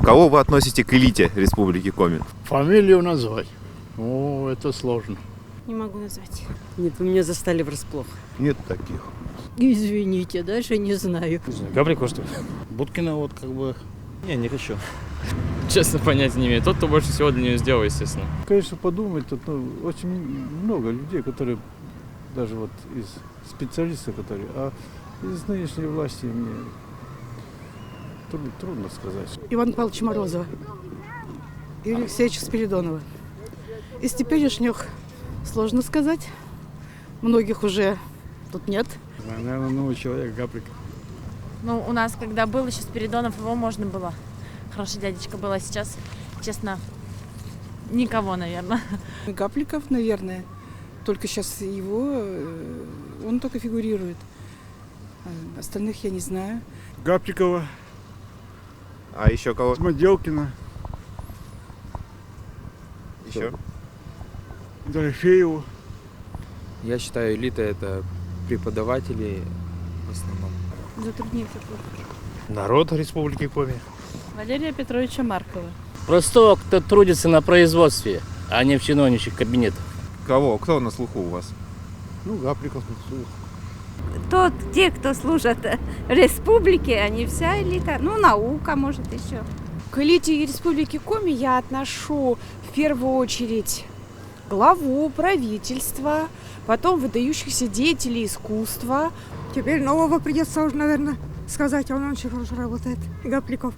Кого вы относите к элите Республики Коми? Фамилию назвать? О, это сложно. Не могу назвать. Нет, вы меня застали врасплох. Нет таких. Извините, дальше не знаю. Габрико, что ли? Будкина вот как бы... Не хочу. Честно, понятия не имею. Тот, кто больше всего для нее сделал, естественно. Конечно, подумать, тут очень много людей, которые даже вот из специалистов, которые, а из нынешней власти мне трудно сказать. Ивана Павловича Морозова и Алексеевича Спиридонова. Из теперешних сложно сказать. Многих уже тут нет. Наверное, новый человек Габриков. Ну, у нас, когда был еще Спиридонов, его можно было. Хороший дядечка был, а сейчас, честно, никого, наверное. Гапликов, наверное. Только сейчас его, он только фигурирует. Остальных я не знаю. Габрикова, А еще кого? Смоделкина, Еще? Дорофееву. Я считаю, элита — это преподаватели в основном. Затруднительно. Народ Республики Коми. Валерия Петровича Маркова. Простого, кто трудится на производстве, а не в чиновничьих кабинетах. Кого? Кто на слуху у вас? Ну, Габриков, Те, кто служат республике, а не вся элита. Ну, наука, может, еще. К элите Республики Коми я отношу в первую очередь главу правительства, потом выдающихся деятелей искусства. Теперь нового придется уже, наверное, сказать, он очень хорошо работает. Гапликов.